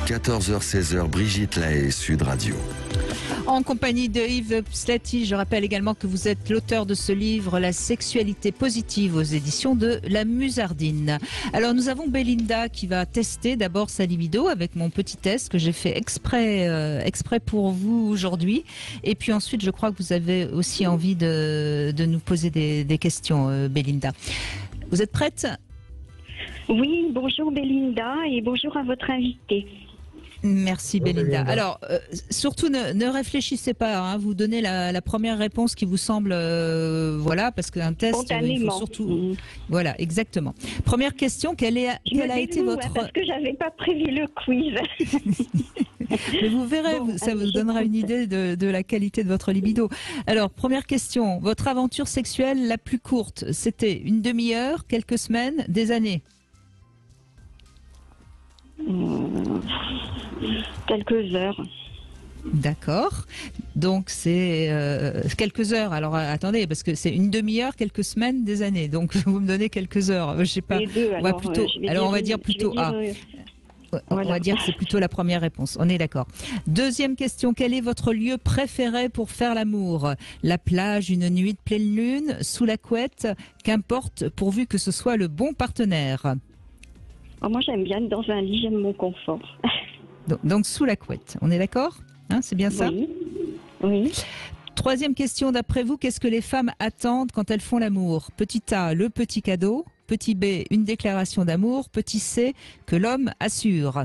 14h-16h, Brigitte Lahaie, Sud Radio. En compagnie de Yves Pslati, je rappelle également que vous êtes l'auteur de ce livre, La sexualité positive, aux éditions de La Musardine. Alors nous avons Belinda qui va tester d'abord sa libido avec mon petit test que j'ai fait exprès pour vous aujourd'hui. Et puis ensuite, je crois que vous avez aussi envie de nous poser des questions, Belinda. Vous êtes prête ? Oui, bonjour Belinda et bonjour à votre invité. Merci Belinda. Alors, surtout ne réfléchissez pas, hein, vous donnez la première réponse qui vous semble, voilà, parce qu'un test, il faut surtout... Voilà, exactement. Première question, quelle a été votre... Parce que j'avais pas prévu le quiz. Mais vous verrez, ça vous donnera une idée de la qualité de votre libido. Alors, première question, votre aventure sexuelle la plus courte, c'était une demi-heure, quelques semaines, des années? Quelques heures. D'accord. Donc c'est quelques heures. Alors attendez, parce que c'est une demi-heure, quelques semaines, des années. Donc vous me donnez quelques heures. Je sais pas. Les deux, on va dire plutôt A. On va dire que c'est plutôt la première réponse. On est d'accord. Deuxième question. Quel est votre lieu préféré pour faire l'amour? La plage, une nuit de pleine lune, sous la couette, qu'importe, pourvu que ce soit le bon partenaire. Moi, j'aime bien être dans un lit, j'aime mon confort. Donc sous la couette, on est d'accord, hein, c'est bien ça? Oui. Troisième question, d'après vous, qu'est-ce que les femmes attendent quand elles font l'amour? Petit A, le petit cadeau. Petit B, une déclaration d'amour. Petit C, que l'homme assure.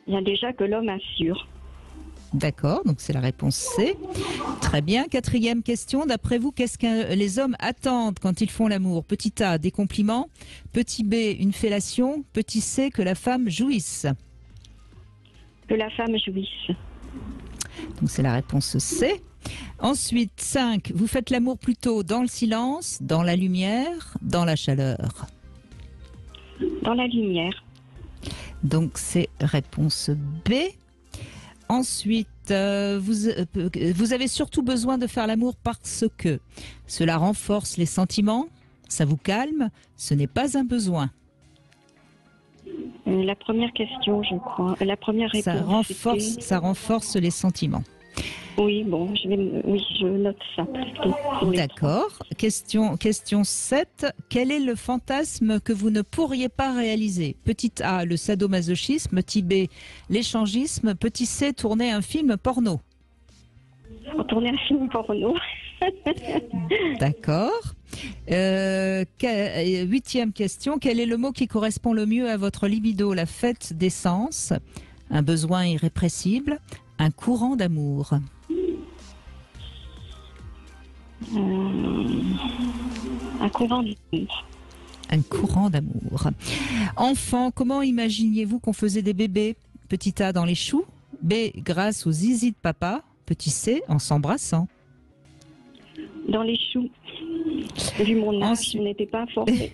Il y a déjà que l'homme assure. D'accord, donc c'est la réponse C. Très bien. Quatrième question, d'après vous, qu'est-ce que les hommes attendent quand ils font l'amour? Petit A, des compliments. Petit B, une fellation. Petit C, que la femme jouisse. Que la femme jouisse. Donc c'est la réponse C. Ensuite, 5, vous faites l'amour plutôt dans le silence, dans la lumière, dans la chaleur. Dans la lumière. Donc c'est réponse B. Ensuite, vous avez surtout besoin de faire l'amour parce que cela renforce les sentiments, ça vous calme, ce n'est pas un besoin. La première question, je crois. La première réponse. Ça renforce les sentiments. Oui, bon, je note ça. D'accord. Question 7. Quel est le fantasme que vous ne pourriez pas réaliser? Petit A, le sadomasochisme. Petit B, l'échangisme. Petit C, tourner un film porno. Tourner un film porno. D'accord. 8e question. Quel est le mot qui correspond le mieux à votre libido? La fête des sens, un besoin irrépressible, un courant d'amour. Un courant d'amour. Un courant d'amour. Enfant, comment imaginiez-vous qu'on faisait des bébés? Petit A, dans les choux. B, grâce au zizi de papa. Petit C, en s'embrassant. Dans les choux. Vu mon âge, je n'étais pas informée.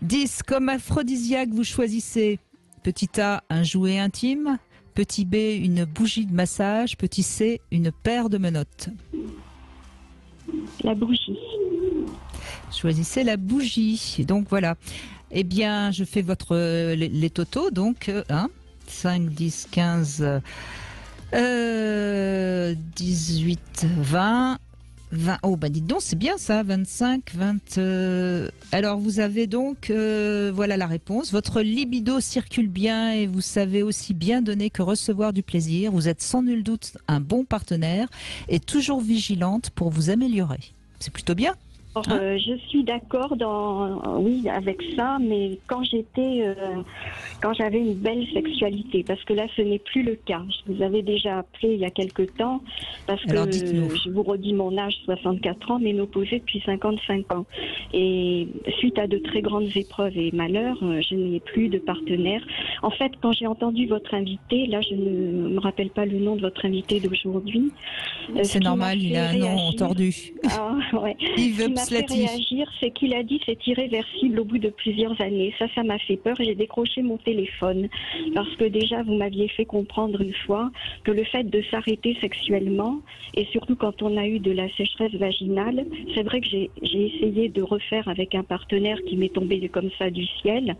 10, comme aphrodisiaque, vous choisissez. Petit A, un jouet intime. Petit B, une bougie de massage. Petit C, une paire de menottes. La bougie. Choisissez la bougie. Donc voilà. Eh bien, je fais les totaux. Donc 5, 10, 15, 18, 20. Oh, bah dites donc, c'est bien ça, 25, 20... Alors, vous avez donc, voilà la réponse. Votre libido circule bien et vous savez aussi bien donner que recevoir du plaisir. Vous êtes sans nul doute un bon partenaire et toujours vigilante pour vous améliorer. C'est plutôt bien. Je suis d'accord avec ça, mais quand j'avais une belle sexualité, parce que là ce n'est plus le cas. Je vous avais déjà appelé il y a quelque temps, parce que je vous redis mon âge, 64 ans, ménopausée depuis 55 ans. Et suite à de très grandes épreuves et malheurs, je n'ai plus de partenaire. En fait, quand j'ai entendu votre invité, là je ne me rappelle pas le nom de votre invité d'aujourd'hui. C'est normal, il a un nom tordu. Ah, ouais. Yves m'a fait Slati. réagir, c'est qu'il a dit c'est irréversible au bout de plusieurs années. Ça m'a fait peur. J'ai décroché mon téléphone parce que déjà vous m'aviez fait comprendre une fois que le fait de s'arrêter sexuellement et surtout quand on a eu de la sécheresse vaginale, c'est vrai que j'ai essayé de refaire avec un partenaire qui m'est tombé comme ça du ciel,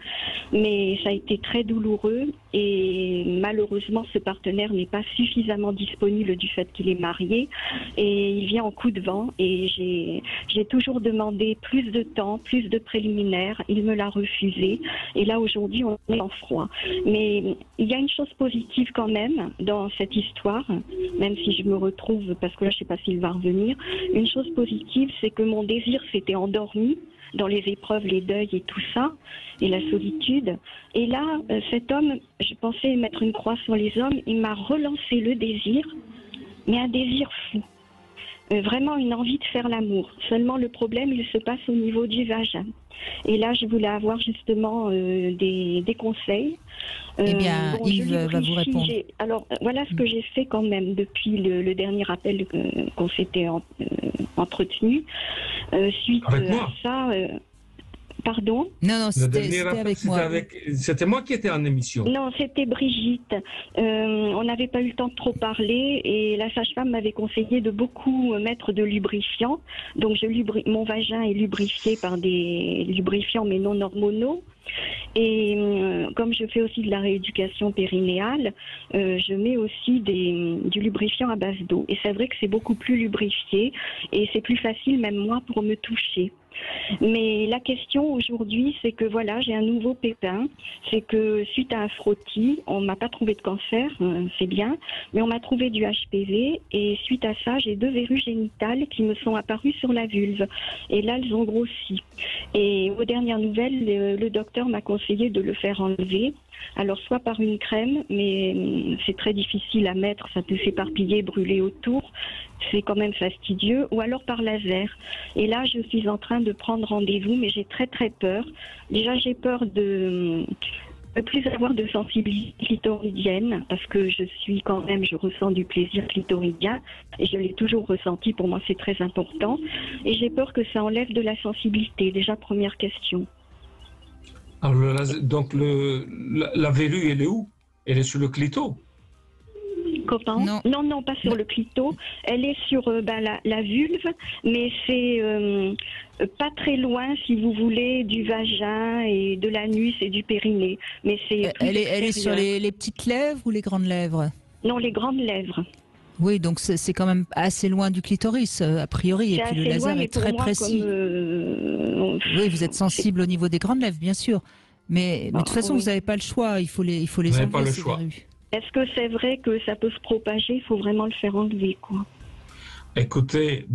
mais ça a été très douloureux et malheureusement ce partenaire n'est pas suffisamment disponible du fait qu'il est marié et il vient en coup de vent et j'ai toujours demandé plus de temps, plus de préliminaires, il me l'a refusé et là aujourd'hui on est en froid. Mais il y a une chose positive quand même dans cette histoire, même si je me retrouve, parce que là je ne sais pas s'il va revenir, une chose positive c'est que mon désir s'était endormi dans les épreuves, les deuils et tout ça, et la solitude. Et là, cet homme, je pensais mettre une croix sur les hommes, il m'a relancé le désir, mais un désir fou. Vraiment une envie de faire l'amour. Seulement le problème, il se passe au niveau du vagin. Et là, je voulais avoir justement des conseils. Eh bien, Yves va vous répondre. Alors, voilà ce que j'ai fait quand même depuis le dernier appel qu'on s'était entretenu. Suite à ça... Pardon? Non, c'était avec moi. C'était moi qui étais en émission. Non, c'était Brigitte. On n'avait pas eu le temps de trop parler et la sage-femme m'avait conseillé de beaucoup mettre de lubrifiant. Donc, mon vagin est lubrifié par des lubrifiants mais non hormonaux. Et comme je fais aussi de la rééducation périnéale, je mets aussi du lubrifiant à base d'eau. Et c'est vrai que c'est beaucoup plus lubrifié et c'est plus facile même moi pour me toucher. Mais la question aujourd'hui, c'est que voilà, j'ai un nouveau pépin. C'est que suite à un frottis, on m'a pas trouvé de cancer, c'est bien, mais on m'a trouvé du HPV. Et suite à ça, j'ai 2 verrues génitales qui me sont apparues sur la vulve. Et là, elles ont grossi. Et aux dernières nouvelles, le docteur m'a conseillé de le faire enlever. Alors soit par une crème, mais c'est très difficile à mettre, ça peut s'éparpiller, brûler autour, c'est quand même fastidieux, ou alors par laser. Et là, je suis en train de prendre rendez-vous, mais j'ai très très peur. Déjà, j'ai peur de ne plus avoir de sensibilité clitoridienne, parce que je ressens du plaisir clitoridien, et je l'ai toujours ressenti, pour moi c'est très important. Et j'ai peur que ça enlève de la sensibilité, déjà première question. Alors, donc, la verrue, elle est où? Elle est sur le clito? Comment? Non, pas sur le clito. Elle est sur la vulve, mais c'est pas très loin, si vous voulez, du vagin et de l'anus et du périnée. Mais c'est elle est sur les petites lèvres ou les grandes lèvres? Non, les grandes lèvres. Oui, donc c'est quand même assez loin du clitoris, a priori, et puis le laser est très précis. Oui, vous êtes sensible au niveau des grandes lèvres, bien sûr. Mais de toute façon, vous n'avez pas le choix, il faut les enlever, pas le ces choix. verrues. Est-ce que c'est vrai que ça peut se propager? Il faut vraiment le faire enlever, quoi. Écoutez,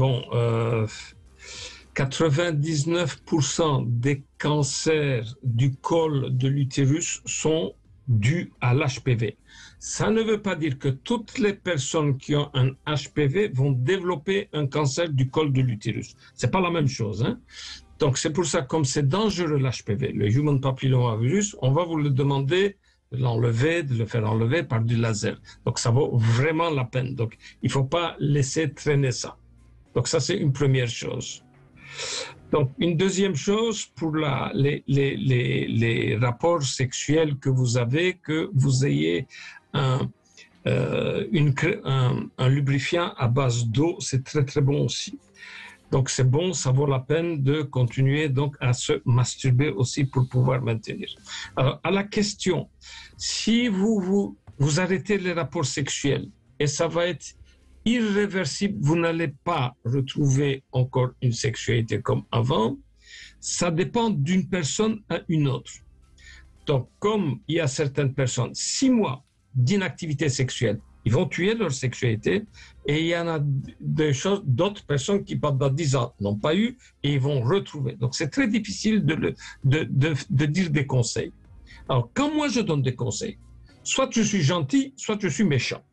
99% des cancers du col de l'utérus sont dus à l'HPV. Ça ne veut pas dire que toutes les personnes qui ont un HPV vont développer un cancer du col de l'utérus. C'est pas la même chose, hein? Donc c'est pour ça, comme c'est dangereux l'HPV, le human papillomavirus, on va vous le demander de l'enlever, de le faire enlever par du laser. Donc ça vaut vraiment la peine. Donc il faut pas laisser traîner ça. Donc ça c'est une première chose. Donc une deuxième chose pour les rapports sexuels que vous avez, que vous ayez un lubrifiant à base d'eau, c'est très très bon aussi. Donc c'est bon, ça vaut la peine de continuer donc à se masturber aussi pour pouvoir maintenir. Alors à la question, si vous arrêtez les rapports sexuels et ça va être irréversible, vous n'allez pas retrouver encore une sexualité comme avant, ça dépend d'une personne à une autre. Donc comme il y a certaines personnes, 6 mois d'inactivité sexuelle, ils vont tuer leur sexualité, et il y en a d'autres personnes qui pendant 10 ans n'ont pas eu et ils vont retrouver. Donc c'est très difficile de dire des conseils. Alors quand moi je donne des conseils, soit je suis gentil, soit je suis méchant.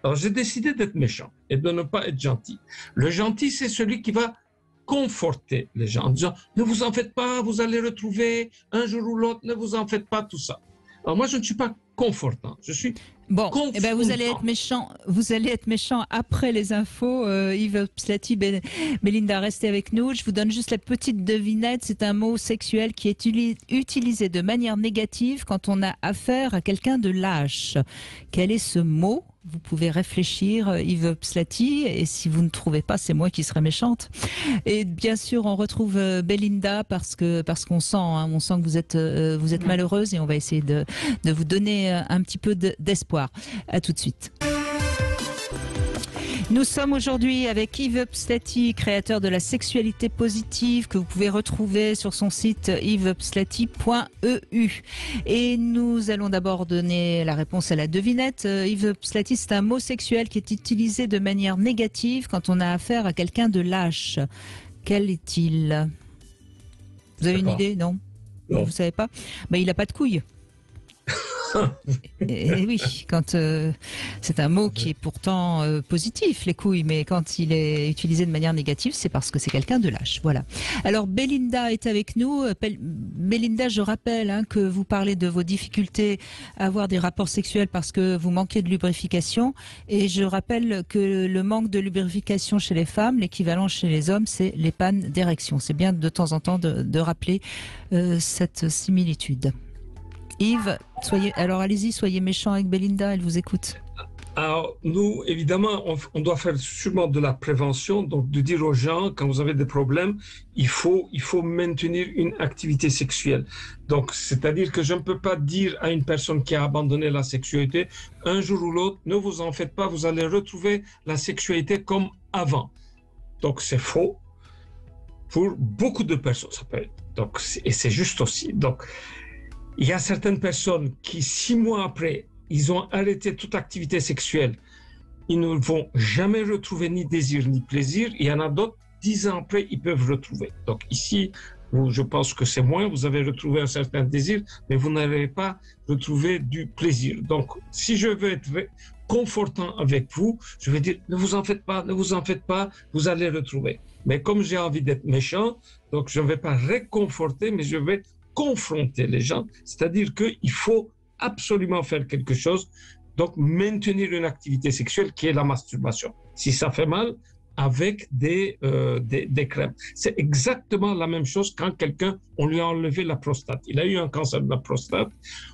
Alors j'ai décidé d'être méchant et de ne pas être gentil. Le gentil, c'est celui qui va conforter les gens en disant « Ne vous en faites pas, vous allez retrouver un jour ou l'autre, ne vous en faites pas, tout ça ». Alors moi je ne suis pas confortant. Je suis Bon, eh ben vous allez être méchant. Vous allez être méchant après les infos. Yves Pslati, Belinda, restez avec nous. Je vous donne juste la petite devinette. C'est un mot sexuel qui est utilisé de manière négative quand on a affaire à quelqu'un de lâche. Quel est ce mot? Vous pouvez réfléchir, Yves Pslati, et si vous ne trouvez pas, c'est moi qui serai méchante. Et bien sûr, on retrouve Belinda parce qu'on sent, hein, on sent que vous êtes malheureuse, et on va essayer de vous donner un petit peu d'espoir. À tout de suite. Nous sommes aujourd'hui avec Yves Pslati, créateur de la sexualité positive, que vous pouvez retrouver sur son site yvespslati.eu. Et nous allons d'abord donner la réponse à la devinette. Yves Pslati, c'est un mot sexuel qui est utilisé de manière négative quand on a affaire à quelqu'un de lâche. Quel est-il? Vous avez une idée? Non. Vous savez pas? Il n'a pas de couilles. Et oui, quand c'est un mot qui est pourtant positif, les couilles, mais quand il est utilisé de manière négative, c'est parce que c'est quelqu'un de lâche. Voilà. Alors Belinda est avec nous. Belinda, je rappelle que vous parlez de vos difficultés à avoir des rapports sexuels parce que vous manquez de lubrification. Et je rappelle que le manque de lubrification chez les femmes, l'équivalent chez les hommes, c'est les pannes d'érection. C'est bien de temps en temps de rappeler cette similitude. Yves, allez-y, soyez méchant avec Belinda, elle vous écoute. Alors, nous, évidemment, on doit faire sûrement de la prévention, donc de dire aux gens, quand vous avez des problèmes, il faut maintenir une activité sexuelle. Donc, c'est-à-dire que je ne peux pas dire à une personne qui a abandonné la sexualité, un jour ou l'autre, ne vous en faites pas, vous allez retrouver la sexualité comme avant. Donc, c'est faux pour beaucoup de personnes, ça peut être. Donc, et c'est juste aussi. Donc, il y a certaines personnes qui, 6 mois après, ils ont arrêté toute activité sexuelle. Ils ne vont jamais retrouver ni désir ni plaisir. Il y en a d'autres, 10 ans après, ils peuvent retrouver. Donc ici, je pense que c'est moins. Vous avez retrouvé un certain désir, mais vous n'avez pas retrouvé du plaisir. Donc, si je veux être confortant avec vous, je vais dire, ne vous en faites pas, vous allez retrouver. Mais comme j'ai envie d'être méchant, donc je ne vais pas réconforter, mais je vais confronter les gens, c'est-à-dire qu'il faut absolument faire quelque chose, donc maintenir une activité sexuelle qui est la masturbation. Si ça fait mal, avec des crèmes. C'est exactement la même chose quand quelqu'un, on lui a enlevé la prostate. Il a eu un cancer de la prostate.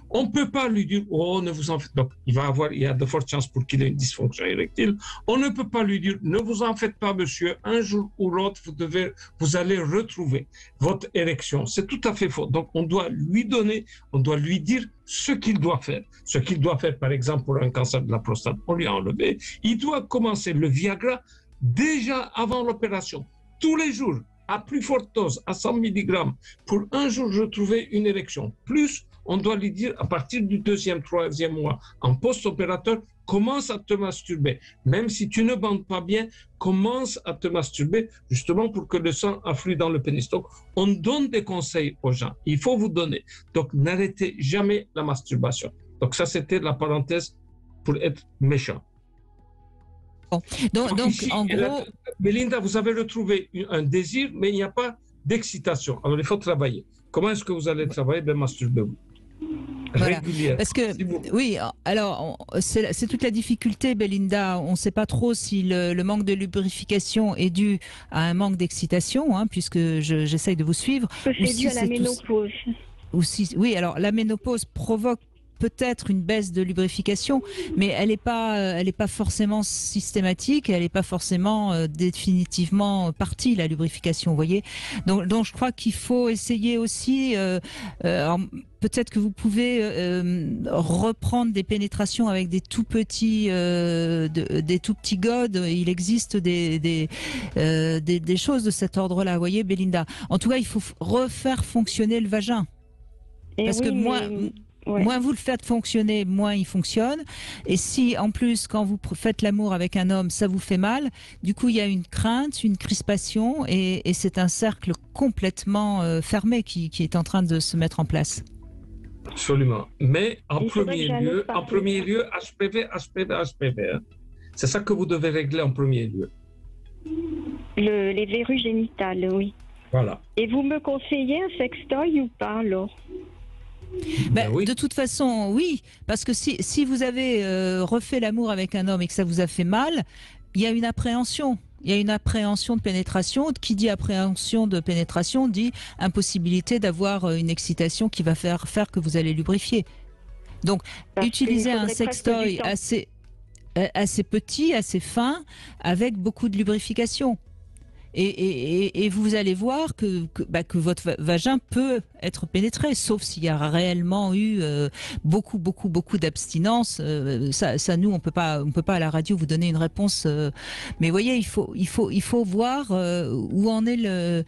On ne peut pas lui dire, oh, ne vous en faites pas. Donc, il y a de fortes chances pour qu'il ait une dysfonction érectile. On ne peut pas lui dire, ne vous en faites pas, monsieur. Un jour ou l'autre, vous allez retrouver votre érection. C'est tout à fait faux. Donc, on doit lui dire ce qu'il doit faire. Ce qu'il doit faire, par exemple, pour un cancer de la prostate, on lui a enlevé. Il doit commencer le Viagra déjà avant l'opération, tous les jours, à plus forte dose, à 100 mg, pour un jour retrouver une érection. Plus, on doit lui dire, à partir du 2e, 3e mois, en post-opérateur, commence à te masturber. Même si tu ne bandes pas bien, commence à te masturber, justement pour que le sang afflue dans le pénis. Donc, on donne des conseils aux gens. Il faut vous donner. Donc, n'arrêtez jamais la masturbation. Donc, ça, c'était la parenthèse pour être méchant. Bon. Donc ici, en gros... Belinda, vous avez retrouvé un désir, mais il n'y a pas d'excitation. Alors, il faut travailler. Comment est-ce que vous allez travailler? Masturbez-vous. Voilà. Parce que, oui, alors, c'est toute la difficulté, Belinda. On ne sait pas trop si le manque de lubrification est dû à un manque d'excitation, puisque j'essaye de vous suivre. C'est dû à la ménopause. Oui, alors la ménopause provoque peut-être une baisse de lubrification, mais elle n'est pas forcément systématique, elle n'est pas forcément définitivement partie, la lubrification, vous voyez. Donc je crois qu'il faut essayer aussi, peut-être que vous pouvez reprendre des pénétrations avec des tout petits godes. Il existe des choses de cet ordre-là, vous voyez, Belinda. En tout cas, il faut refaire fonctionner le vagin. Parce que moins vous le faites fonctionner, moins il fonctionne. Et si, en plus, quand vous faites l'amour avec un homme, ça vous fait mal, du coup, il y a une crainte, une crispation, et c'est un cercle complètement fermé qui est en train de se mettre en place. Absolument. Mais en premier lieu, HPV. C'est ça que vous devez régler en premier lieu. Les verrues génitales, oui. Voilà. Et vous me conseillez un sextoy ou pas, alors? Oui. De toute façon, oui, parce que si vous avez refait l'amour avec un homme et que ça vous a fait mal, il y a une appréhension. Il y a une appréhension de pénétration. Qui dit appréhension de pénétration dit impossibilité d'avoir une excitation qui va faire que vous allez lubrifier. Donc, utilisez un sextoy assez petit, assez fin, avec beaucoup de lubrification. Et vous allez voir que votre vagin peut être pénétré, sauf s'il y a réellement eu beaucoup d'abstinence. Ça, nous, on peut pas à la radio vous donner une réponse. Mais voyez, il faut voir où en est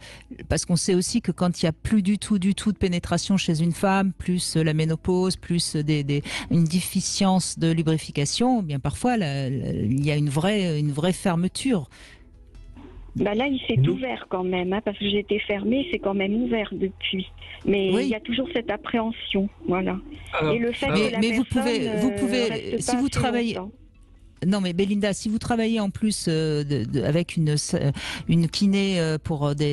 parce qu'on sait aussi que quand il y a plus du tout de pénétration chez une femme, plus la ménopause, plus une déficience de lubrification, bien parfois il y a une vraie fermeture. Là, il s'est ouvert quand même, parce que j'étais fermée, c'est quand même ouvert depuis. Mais il y a toujours cette appréhension, voilà. Alors, et le fait que vous pouvez, si vous travaillez. Longtemps. Non, mais Belinda, si vous travaillez en plus avec une kiné pour votre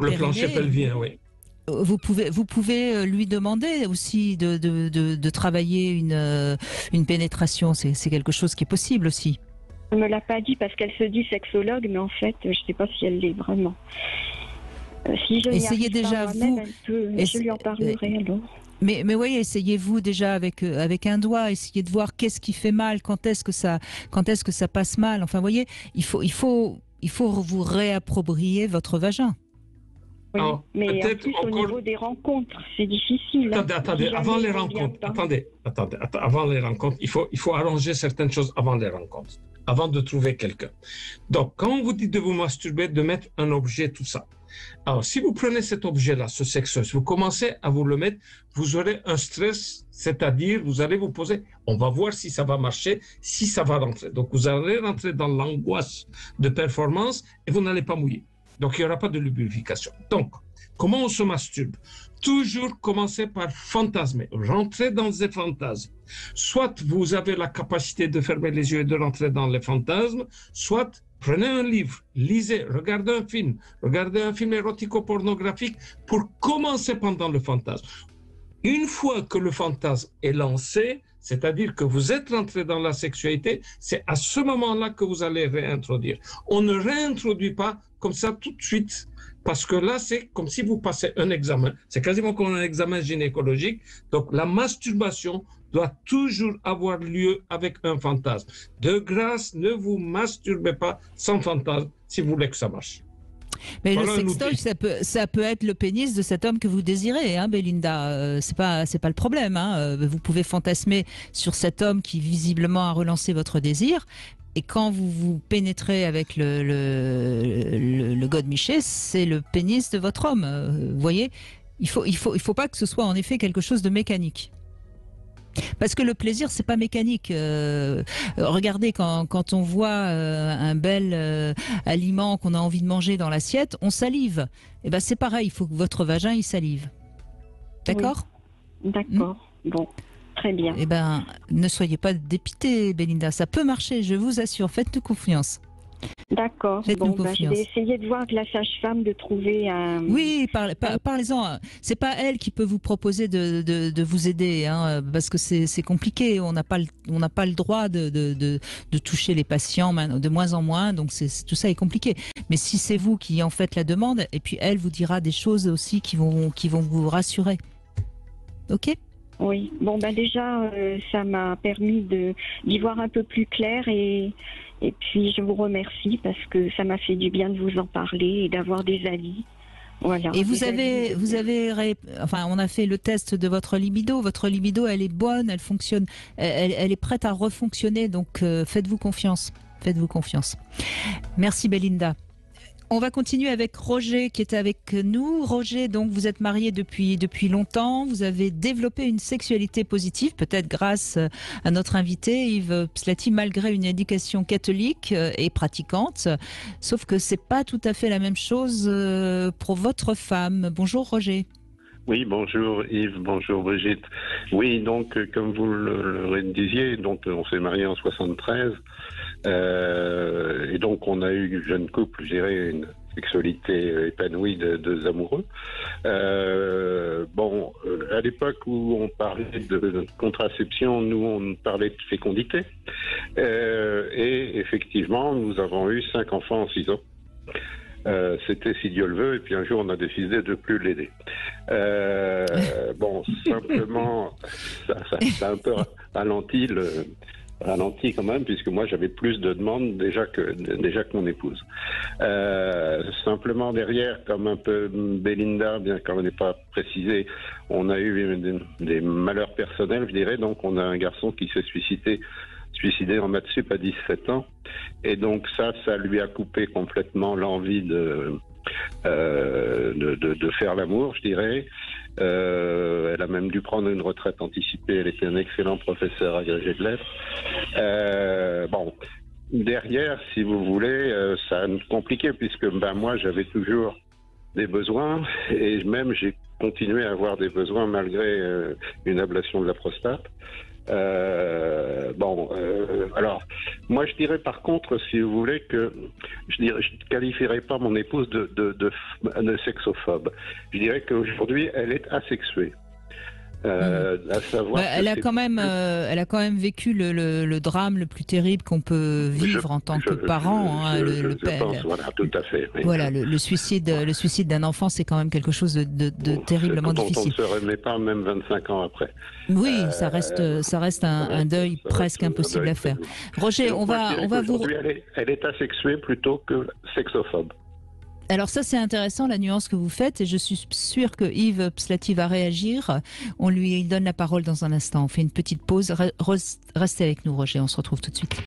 le plancher pelvien, oui. Vous pouvez lui demander aussi de travailler une pénétration. C'est quelque chose qui est possible aussi. Elle me l'a pas dit parce qu'elle se dit sexologue, mais en fait, je sais pas si elle l'est vraiment. Si je essayez déjà vous. Je lui en parlerai alors. Mais voyez, essayez-vous déjà avec un doigt, essayez de voir qu'est-ce qui fait mal, quand est-ce que ça passe mal. Enfin, voyez, il faut vous réapproprier votre vagin. Oui, mais en plus, au niveau des rencontres, c'est difficile. Attendez, avant les rencontres, avant les rencontres, il faut arranger certaines choses avant les rencontres, avant de trouver quelqu'un. Donc, quand on vous dit de vous masturber, de mettre un objet, tout ça. Alors, si vous prenez cet objet-là, ce sextoy, vous commencez à vous le mettre, vous aurez un stress, c'est-à-dire, vous allez vous poser, on va voir si ça va marcher, si ça va rentrer. Donc, vous allez rentrer dans l'angoisse de performance et vous n'allez pas mouiller. Donc, il n'y aura pas de lubrification. Donc, comment on se masturbe? Toujours commencer par fantasmer, rentrer dans des fantasmes. Soit vous avez la capacité de fermer les yeux et de rentrer dans les fantasmes, soit prenez un livre, lisez, regardez un film érotico-pornographique pour commencer pendant le fantasme. Une fois que le fantasme est lancé, c'est-à-dire que vous êtes rentré dans la sexualité, c'est à ce moment-là que vous allez réintroduire. On ne réintroduit pas comme ça tout de suite, parce que là, c'est comme si vous passez un examen. C'est quasiment comme un examen gynécologique. Donc, la masturbation doit toujours avoir lieu avec un fantasme. De grâce, ne vous masturbez pas sans fantasme si vous voulez que ça marche. Mais voilà, le sextoy, ça peut être le pénis de cet homme que vous désirez, hein, Belinda. C'est pas le problème. Hein. Vous pouvez fantasmer sur cet homme qui visiblement a relancé votre désir. Et quand vous vous pénétrez avec le godemiché, c'est le pénis de votre homme. Vous voyez, il faut pas que ce soit en effet quelque chose de mécanique. Parce que le plaisir, c'est pas mécanique. Regardez, quand on voit un bel aliment qu'on a envie de manger dans l'assiette, on salive. Et ben c'est pareil, il faut que votre vagin il salive. D'accord ? Oui. D'accord. Bon, très bien. Eh ben, ne soyez pas dépitée, Belinda. Ça peut marcher, je vous assure. Faites-nous confiance. D'accord. Bon, je vais essayer de voir avec la sage-femme de trouver un... Oui, parlez-en. C'est pas elle qui peut vous proposer de vous aider, hein, parce que c'est compliqué. On n'a pas le droit de toucher les patients de moins en moins, donc tout ça est compliqué. Mais si c'est vous qui en faites la demande, et puis elle vous dira des choses aussi qui vont vous rassurer. Ok ? Oui. Bon, déjà, ça m'a permis d'y voir un peu plus clair et puis, je vous remercie parce que ça m'a fait du bien de vous en parler et d'avoir des avis. Voilà. Et on a fait le test de votre libido. Votre libido, elle est bonne, elle fonctionne, elle est prête à refonctionner. Donc, faites-vous confiance. Faites-vous confiance. Merci, Belinda. On va continuer avec Roger qui est avec nous. Roger, donc vous êtes marié depuis longtemps. Vous avez développé une sexualité positive, peut-être grâce à notre invité Yves Pslati, malgré une éducation catholique et pratiquante. Sauf que c'est pas tout à fait la même chose pour votre femme. Bonjour Roger. Oui, bonjour Yves, bonjour Brigitte. Oui, donc comme vous le disiez, donc on s'est marié en 73. Et donc on a eu jeune couple, je dirais, sexualité épanouie de amoureux. À l'époque où on parlait de contraception, nous on parlait de fécondité. Et effectivement, nous avons eu 5 enfants en 6 ans. C'était si Dieu le veut, et puis un jour on a décidé de plus l'aider. Simplement, ça a un peu ralenti quand même, puisque moi j'avais plus de demandes déjà que mon épouse. Simplement derrière, comme un peu Belinda, bien qu'on n'ait pas précisé, on a eu des malheurs personnels, je dirais. Donc on a un garçon qui s'est suicidé en maths sup à 17 ans, et donc ça lui a coupé complètement l'envie de faire l'amour, je dirais. Elle a même dû prendre une retraite anticipée. Elle était un excellent professeur agrégé de lettres. Derrière, si vous voulez, ça a compliqué, puisque moi j'avais toujours des besoins, et même j'ai continué à avoir des besoins malgré une ablation de la prostate. Alors, moi je dirais par contre, si vous voulez, que je ne qualifierais pas mon épouse de sexophobe. Je dirais qu'aujourd'hui, elle est asexuée. À savoir elle a quand même vécu le drame le plus terrible qu'on peut vivre en tant que parent. Je pense, voilà, tout à fait. Oui. Voilà, le suicide d'un enfant, c'est quand même quelque chose de terriblement difficile. On ne se remet pas même 25 ans après. Oui, ça reste un deuil presque impossible à faire. Roger, on va vous... Elle est asexuée plutôt que sexophobe. Alors ça, c'est intéressant, la nuance que vous faites, et je suis sûre que Yves Pslatty va réagir. On lui donne la parole dans un instant. On fait une petite pause. Restez avec nous, Roger, on se retrouve tout de suite.